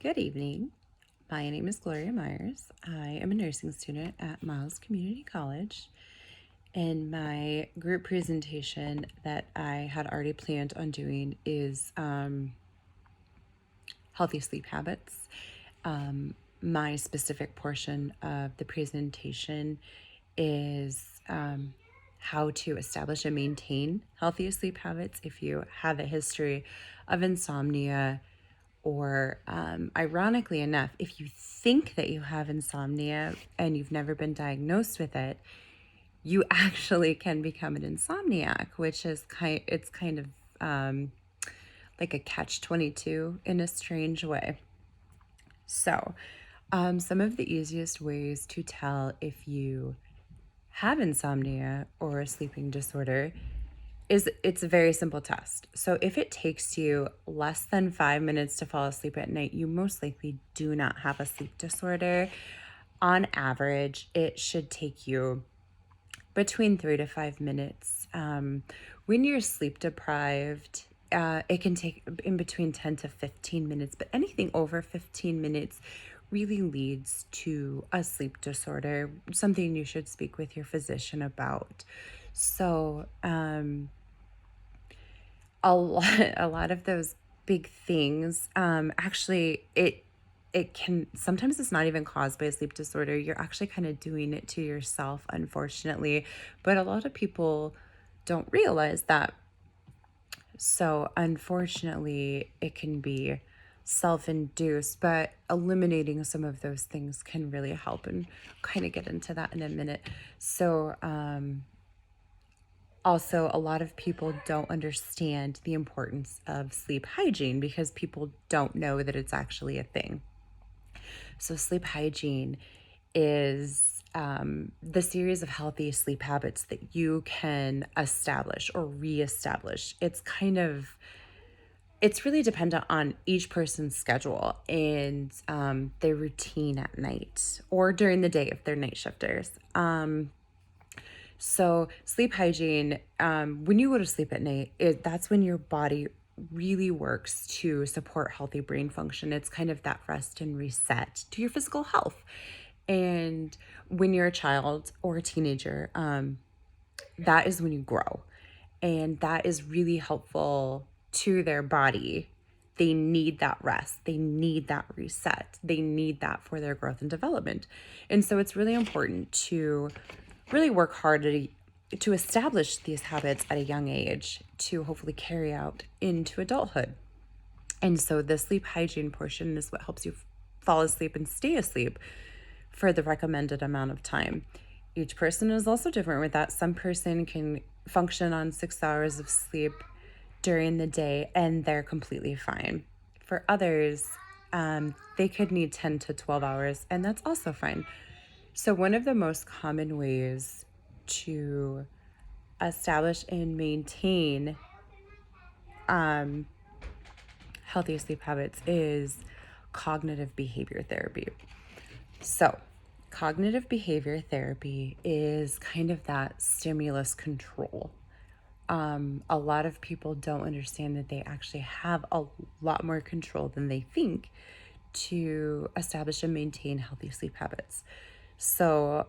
Good evening. My name is Gloria Myers. I am a nursing student at Miles Community College. And my group presentation that I had already planned on doing is healthy sleep habits. My specific portion of the presentation is how to establish and maintain healthy sleep habits if you have a history of insomnia, or ironically enough, if you think that you have insomnia and you've never been diagnosed with it, you actually can become an insomniac, which is kind of like a catch-22 in a strange way. So, some of the easiest ways to tell if you have insomnia or a sleeping disorder is it's a very simple test. So if it takes you less than 5 minutes to fall asleep at night, you most likely do not have a sleep disorder. On average, it should take you between 3 to 5 minutes. When you're sleep deprived, it can take in between 10 to 15 minutes, but anything over 15 minutes really leads to a sleep disorder, something you should speak with your physician about. So, a lot of those big things, actually, it can sometimes it's not even caused by a sleep disorder. You're actually kind of doing it to yourself, unfortunately. But a lot of people don't realize that. So, unfortunately, it can be self-induced, but eliminating some of those things can really help, and kind of get into that in a minute. So, also, a lot of people don't understand the importance of sleep hygiene because people don't know that it's actually a thing. So, sleep hygiene is the series of healthy sleep habits that you can establish or reestablish. It's really dependent on each person's schedule and their routine at night or during the day if they're night shifters. So, sleep hygiene, when you go to sleep at night, that's when your body really works to support healthy brain function. It's kind of that rest and reset to your physical health. And when you're a child or a teenager, that is when you grow. And that is really helpful to their body. They need that rest. They need that reset. They need that for their growth and development. And so it's really important to really work hard to establish these habits at a young age to hopefully carry out into adulthood. And so the sleep hygiene portion is what helps you fall asleep and stay asleep for the recommended amount of time. Each person is also different with that. Some person can function on 6 hours of sleep during the day and they're completely fine. For others, they could need 10 to 12 hours, and that's also fine. So, one of the most common ways to establish and maintain healthy sleep habits is cognitive behavior therapy. So, cognitive behavior therapy is kind of that stimulus control. A lot of people don't understand that they actually have a lot more control than they think to establish and maintain healthy sleep habits. So,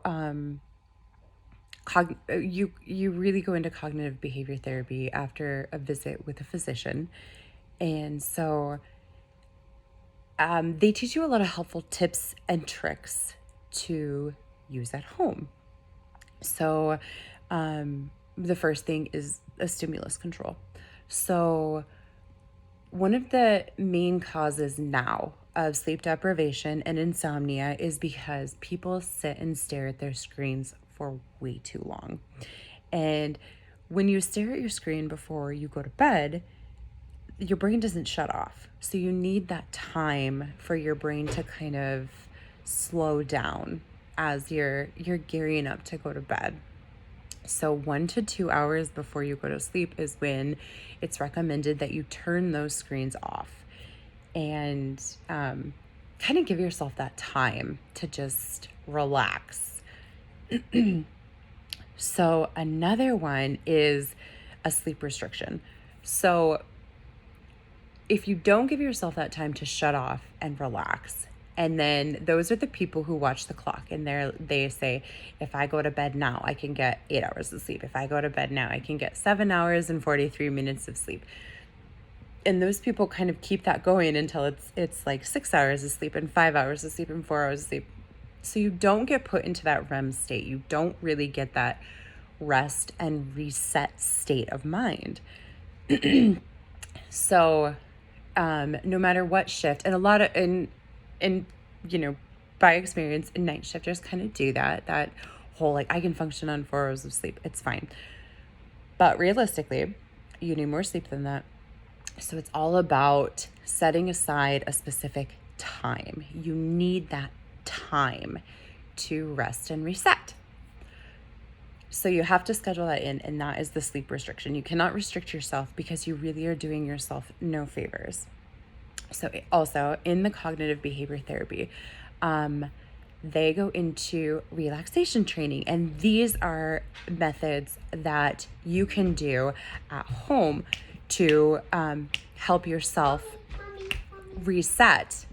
you really go into cognitive behavior therapy after a visit with a physician, and so they teach you a lot of helpful tips and tricks to use at home. So, the first thing is a stimulus control. So, one of the main causes now of sleep deprivation and insomnia is because people sit and stare at their screens for way too long. And when you stare at your screen before you go to bed, your brain doesn't shut off. So you need that time for your brain to kind of slow down as you're gearing up to go to bed. So 1 to 2 hours before you go to sleep is when it's recommended that you turn those screens off and kind of give yourself that time to just relax. So another one is a sleep restriction. So if you don't give yourself that time to shut off and relax, and then those are the people who watch the clock and they say, if I go to bed now, I can get 8 hours of sleep. If I go to bed now, I can get 7 hours and 43 minutes of sleep. And those people kind of keep that going until it's like 6 hours of sleep and 5 hours of sleep and 4 hours of sleep. So you don't get put into that REM state. You don't really get that rest and reset state of mind. So no matter what shift, and a lot of, and you know, by experience, night shifters kind of do that whole, like, I can function on 4 hours of sleep, it's fine. But realistically, you need more sleep than that. So it's all about setting aside a specific time. You need that time to rest and reset. So you have to schedule that in, and that is the sleep restriction. You cannot restrict yourself because you really are doing yourself no favors. So also in the cognitive behavior therapy, they go into relaxation training, and these are methods that you can do at home to help yourself reset